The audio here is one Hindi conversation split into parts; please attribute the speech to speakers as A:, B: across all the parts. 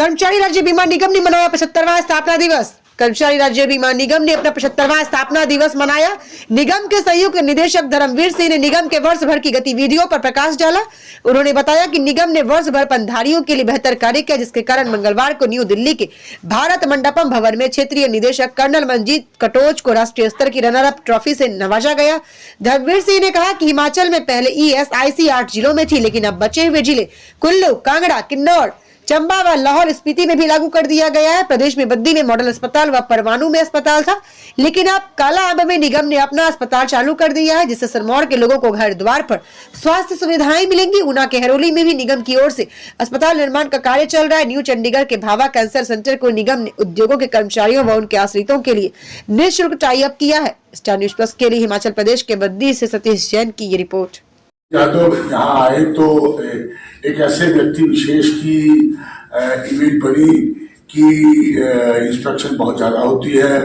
A: कर्मचारी राज्य बीमा निगम ने मनाया 75वां स्थापना दिवस। कर्मचारी राज्य बीमा निगम ने अपना 75वां स्थापना दिवस मनाया। निगम के संयुक्त निदेशक धर्मवीर सिंह ने निगम के वर्ष भर की गतिविधियों पर प्रकाश डाला। उन्होंने बताया कि निगम ने वर्ष भर पनधारियों के लिए बेहतर कार्य किया, जिसके कारण मंगलवार को न्यू दिल्ली के भारत मंडपम भवन में क्षेत्रीय निदेशक कर्नल मंजीत कटोच को राष्ट्रीय स्तर की रनर अप ट्रॉफी से नवाजा गया। धर्मवीर सिंह ने कहा कि हिमाचल में पहले ESIC 8 जिलों में थी, लेकिन अब बचे हुए जिले कुल्लू, कांगड़ा, किन्नौर, चंबा व लाहौर स्पीति में भी लागू कर दिया गया है। प्रदेश में बद्दी में मॉडल अस्पताल व परवाणु में अस्पताल था, लेकिन अब कालाअंब में निगम ने अपना अस्पताल चालू कर दिया है, जिससे सिरमौर के लोगों को घर द्वार पर स्वास्थ्य सुविधाएं मिलेंगी। ऊना के हरोली में भी निगम की ओर से अस्पताल निर्माण का कार्य चल रहा है। न्यू चंडीगढ़ के भाभा कैंसर सेंटर को निगम ने उद्योगों के कर्मचारियों व उनके आश्रितों के लिए निःशुल्क टाई अप किया है। स्टार न्यूज प्लस के लिए हिमाचल प्रदेश के बद्दी से सतीश जैन की ये रिपोर्ट।
B: यहाँ आए तो एक ऐसे व्यक्ति विशेष की इमेज बनी कि इंस्ट्रक्शन बहुत ज्यादा होती है,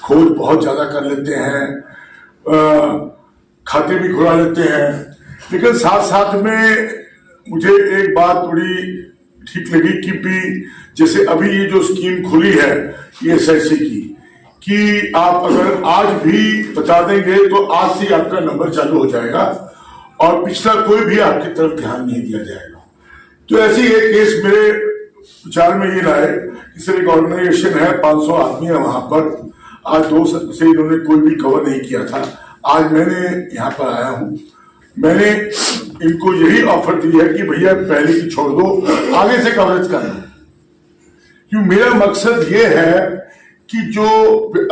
B: खोज बहुत ज्यादा कर लेते हैं, खाते भी खुला लेते हैं, लेकिन साथ साथ में मुझे एक बात बड़ी ठीक लगी कि भी जैसे अभी ये जो स्कीम खुली है ESIC की, कि आप अगर आज भी बता देंगे तो आज से आपका नंबर चालू हो जाएगा और पिछला कोई भी आपकी तरफ ध्यान नहीं दिया जाएगा। तो ऐसी एक केस मेरे विचार में ये लाए कि सर एक ऑर्गेनाइजेशन है, 500 आदमी है वहां पर, आज 2 साल से इन्होंने कोई भी कवर नहीं किया था। आज मैंने यहाँ पर आया हूँ, मैंने इनको यही ऑफर दी है कि भैया पहले की छोड़ दो, आगे से कवरेज करना। क्यों मेरा मकसद ये है कि जो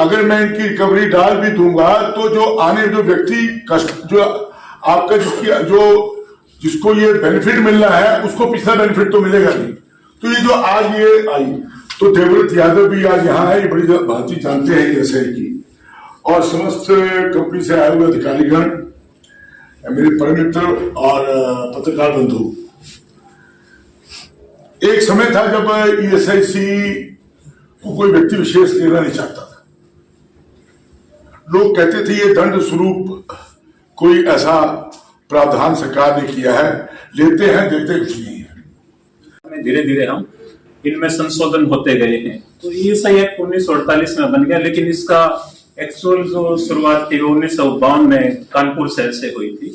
B: अगर मैं इनकी रिकवरी डाल भी दूंगा तो जो आने जो व्यक्ति कष्ट जो आपका जिसको ये बेनिफिट मिलना है उसको पिछला बेनिफिट तो मिलेगा नहीं। तो ये जो आज ये आई तो देवव्रत यादव भी आज यहाँ है, ये बड़ी बातचीत जानते हैं ESI की, और समस्त कंपनी से आए हुए अधिकारीगण, मेरे परम मित्र और पत्रकार बंधु। एक समय था जब ESIC को कोई व्यक्ति विशेष लेना नहीं चाहता था। लोग कहते थे ये दंड स्वरूप कोई ऐसा प्रावधान सरकार ने किया है, लेते हैं देते कुछ नहीं है।
C: धीरे धीरे हम इनमें संशोधन होते गए हैं। तो ESI एक्ट 1948 में बन गया, लेकिन इसका एक्चुअल जो शुरुआत थी 1952 में कानपुर शहर से हुई थी।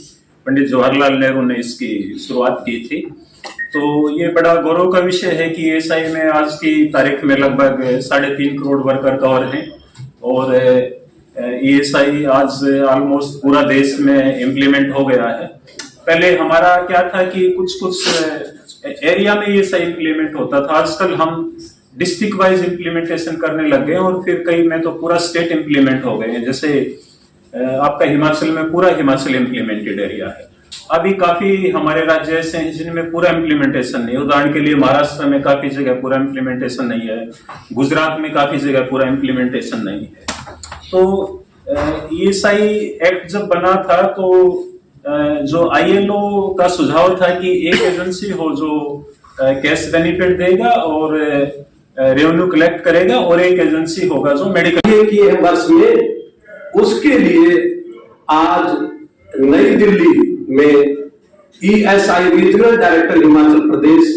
C: पंडित जवाहरलाल नेहरू ने इसकी शुरुआत की थी। तो ये बड़ा गौरव का विषय है कि ESI में आज की तारीख में लगभग 3.5 करोड़ वर्कर कवर हैं और ESI आज ऑलमोस्ट पूरा देश में इम्प्लीमेंट हो गया है। पहले हमारा क्या था कि कुछ एरिया में ESI इम्प्लीमेंट होता था, आजकल हम डिस्ट्रिक्ट वाइज इम्प्लीमेंटेशन करने लग गए और फिर कई में तो पूरा स्टेट इम्प्लीमेंट हो गए हैं। जैसे आपका हिमाचल में पूरा हिमाचल इम्प्लीमेंटेड एरिया है। अभी काफी हमारे राज्य ऐसे हैं जिनमें पूरा इम्प्लीमेंटेशन नहीं। उदाहरण के लिए महाराष्ट्र में काफी जगह पूरा इम्प्लीमेंटेशन नहीं है, गुजरात में काफी जगह पूरा इम्प्लीमेंटेशन नहीं है। तो ESI एक्ट जब बना था तो जो ILO का सुझाव था कि एक एजेंसी हो जो कैश बेनिफिट देगा और रेवेन्यू कलेक्ट करेगा, और एक एजेंसी होगा जो मेडिकल
D: किए हैं वर्ष में। उसके लिए आज नई दिल्ली में ESI regional director Himachal Pradesh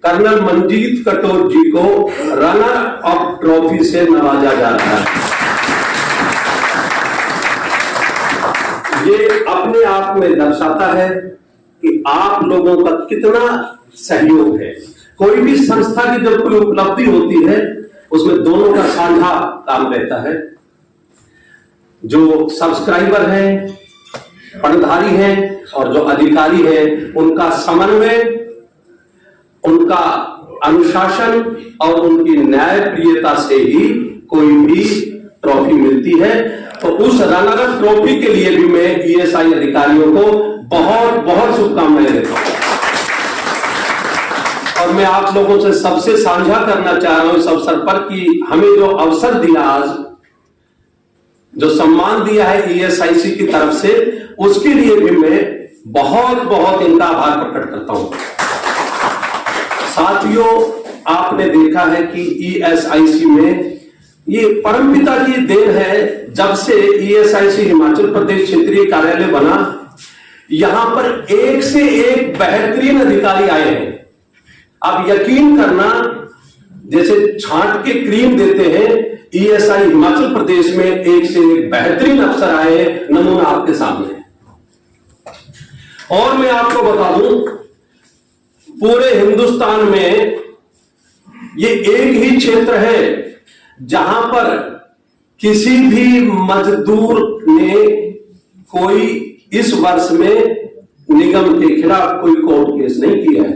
D: colonel Manjeet Katoch जी को रनर अप ट्रॉफी से नवाजा जा रहा है। ये अपने आप में दर्शाता है कि आप लोगों का कितना सहयोग है। कोई भी संस्था की जब कोई उपलब्धि होती है उसमें दोनों का साझा काम रहता है। जो सब्सक्राइबर हैं, पणधारी हैं और जो अधिकारी हैं, उनका समन्वय, उनका अनुशासन और उनकी न्यायप्रियता से ही कोई भी ट्रॉफी मिलती है। तो उस रनर अप ट्रॉफी के लिए भी मैं ESI अधिकारियों को बहुत बहुत शुभकामनाएं देता हूं। और मैं आप लोगों से सबसे साझा करना चाह रहा हूं इस अवसर पर कि हमें जो अवसर दिया, आज जो सम्मान दिया है ESIC की तरफ से, उसके लिए भी मैं बहुत बहुत इनका आभार प्रकट करता हूं। साथियों, आपने देखा है कि ESIC में ये परमपिता की देन है। जब से ESIC हिमाचल प्रदेश क्षेत्रीय कार्यालय बना, यहां पर एक से एक बेहतरीन अधिकारी आए हैं। आप यकीन करना, जैसे छांट के क्रीम देते हैं, ईएसआई हिमाचल प्रदेश में एक से एक बेहतरीन अफसर आए हैं, नमूना आपके सामने है। और मैं आपको बता दूं, पूरे हिंदुस्तान में ये एक ही क्षेत्र है जहां पर किसी भी मजदूर ने कोई इस वर्ष में निगम के खिलाफ कोई कोर्ट केस नहीं किया है।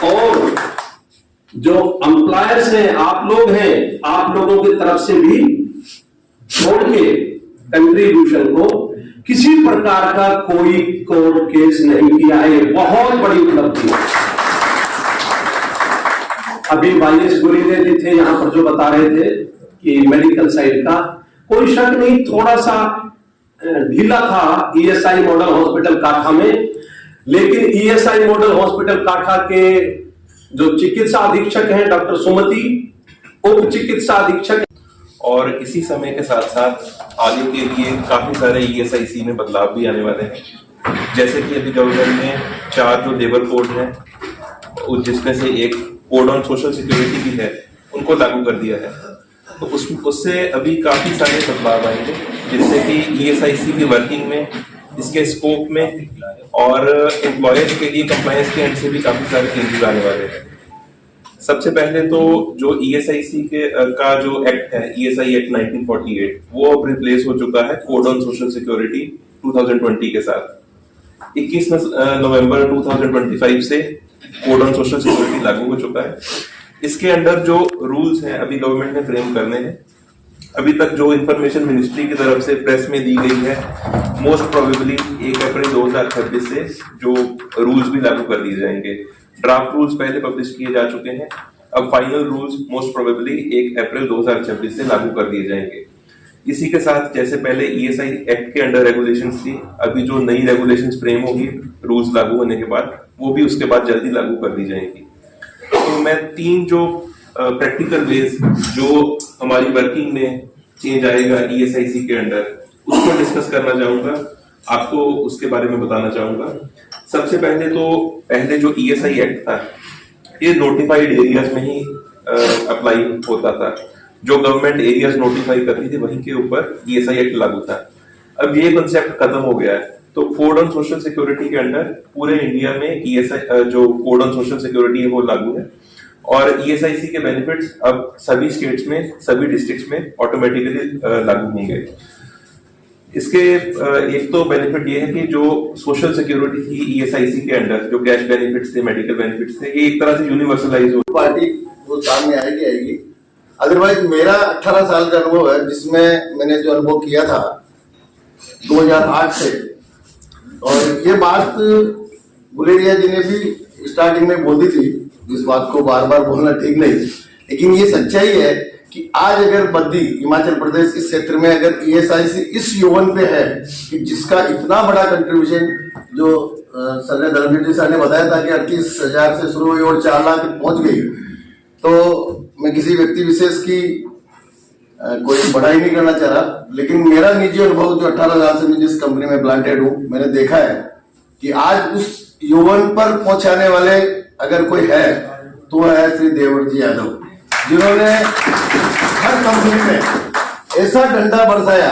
D: और जो एम्प्लॉयर्स हैं, आप लोग हैं, आप लोगों की तरफ से भी छोड़ के कंट्रीब्यूशन को किसी प्रकार का कोई कोर्ट केस नहीं किया है। बहुत बड़ी उपलब्धि है। अभी वाईएस गुरीरे जी थे यहां पर जो बता रहे थे कि मेडिकल साइड का कोई शक नहीं, थोड़ा सा ढीला था ईएसआई मॉडल हॉस्पिटल काठा में, लेकिन ईएसआई मॉडल हॉस्पिटल काठा के जो चिकित्सा अधीक्षक हैं डॉक्टर सुमति, उप चिकित्सा अधीक्षक,
E: और इसी समय के साथ साथ आगे के लिए काफी सारे ईएसआईसी में बदलाव भी आने वाले हैं। जैसे कि अभी गवर्नमेंट ने 4 जो लेबर कोड हैं, जिसमें से एक कोड ऑन सोशल सिक्योरिटी भी है, उनको लागू कर दिया है। तो उससे अभी काफी सारे बदलाव आएंगे, जिससे कि ईएसआईसी की वर्किंग में, इसके स्कोप में और एम्प्लॉयर्स के लिए कंप्लायंस के एंड से भी काफी सारे चेंजेस आने वाले हैं। सबसे पहले तो जो ईएसआईसी का जो एक्ट है, ईएसआई एक्ट 1948, वो अब रिप्लेस हो चुका है कोड ऑन सोशल सिक्योरिटी 2020 के साथ। 21 नवंबर 2025 से कोड ऑन सोशल सिक्योरिटी लागू हो चुका है। इसके अंडर जो रूल्स हैं अभी गवर्नमेंट ने फ्रेम करने हैं। अभी तक जो इंफॉर्मेशन मिनिस्ट्री की तरफ से प्रेस में दी गई है, मोस्ट प्रोबेबली 1 अप्रैल 2026 से जो रूल्स भी लागू कर दिए जाएंगे। ड्राफ्ट रूल्स पहले पब्लिश किए जा चुके हैं, अब फाइनल रूल्स मोस्ट प्रोबेबली 1 अप्रैल 2026 से लागू कर दिए जाएंगे। इसी के साथ जैसे पहले ईएसआई एक्ट के अंडर रेगुलेशंस थी, अभी जो नई रेगुलेशंस फ्रेम होगी रूल्स लागू होने के बाद, वो भी उसके बाद जल्दी लागू कर दी जाएंगी। तो मैं 3 जो प्रैक्टिकल वेज जो हमारी वर्किंग में चेंज आएगा ईएसआईसी के अंडर, उसको डिस्कस करना चाहूंगा, आपको उसके बारे में बताना चाहूंगा। सबसे पहले जो ईएसआई एक्ट था, ये नोटिफाइड एरियाज में ही अप्लाई होता था। जो गवर्नमेंट एरियाज नोटिफाई करती थी वहीं के ऊपर ईएसआई एक्ट लागू था। अब ये कंसेप्ट खत्म हो गया है, तो कोड ऑन सोशल सिक्योरिटी के अंडर पूरे इंडिया में ईएसआई जो कोड ऑन सोशल सिक्योरिटी है वो लागू है। और ईएसआईसी के बेनिफिट्स अब सभी स्टेट्स में, सभी डिस्ट्रिक्ट्स में ऑटोमेटिकली लागू होंगे। इसके एक तो बेनिफिट ये है कि जो सोशल सिक्योरिटी थी ईएसआईसी के अंडर, जो कैश बेनिफिट्स थे, मेडिकल बेनिफिट्स थे, ये एक तरह से यूनिवर्सलाइज हो
F: पार्टी वो सामने आएगी। अदरवाइज मेरा 18 साल का अनुभव है, जिसमें मैंने जो अनुभव किया था 2008 से, और ये बात गुलेरिया जी ने भी स्टार्टिंग में बोली थी, इस बात को बार बार बोलना ठीक नहीं, लेकिन ये सच्चाई है कि आज अगर बद्दी हिमाचल प्रदेश इस क्षेत्र में अगर ईएसआईसी इस यौवन पे है कि जिसका इतना बड़ा कंट्रीब्यूशन जो सर धर्मवीर जी सर ने बताया था कि 38,000 से शुरू हुई और 4 लाख पहुंच गई, तो मैं किसी व्यक्ति विशेष की कोई बढ़ाई नहीं करना चाह रहा, लेकिन मेरा निजी अनुभव जो 18 साल से मैं जिस कंपनी में प्लांटेड हूं, मैंने देखा है कि आज उस यौवन पर पहुंचाने वाले अगर कोई है तो है श्री देवर जी यादव, जिन्होंने हर कंपनी में ऐसा डंडा बरसाया,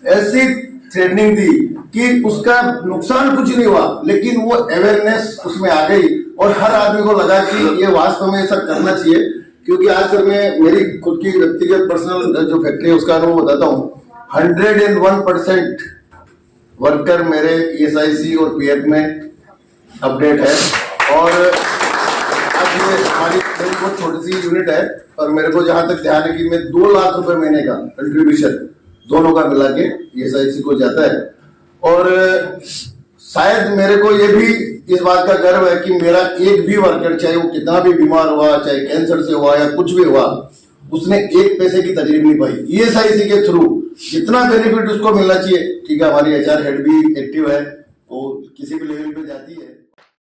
F: ऐसी ट्रेनिंग दी कि उसका नुकसान कुछ नहीं हुआ, लेकिन वो अवेयरनेस उसमें आ गई और हर आदमी को लगा कि ये वास्तव में ऐसा करना चाहिए। क्योंकि आज सर मैं मेरी खुद की व्यक्तिगत पर्सनल जो फैक्ट्री है उसका अनुभव बताता हूँ, 101% वर्कर मेरे ईएसआईसी और पीएफ में अपडेट है। और हमारी बहुत छोटी सी यूनिट है, और मेरे को जहां तक ध्यान है कि मैं 2 लाख रुपए महीने का कंट्रीब्यूशन दोनों का मिला के ईएसआईसी को जाता है। और शायद मेरे को ये भी इस बात का गर्व है कि मेरा एक भी वर्कर, चाहे वो कितना भी बीमार हुआ, चाहे कैंसर से हुआ या कुछ भी हुआ, उसने 1 पैसे की तकलीफ नहीं पाई। ईएसआईसी के थ्रू जितना बेनिफिट उसको मिलना चाहिए, ठीक है, हमारी एचआर हेड भी एक्टिव है, वो किसी भी लेवल पे जाती है।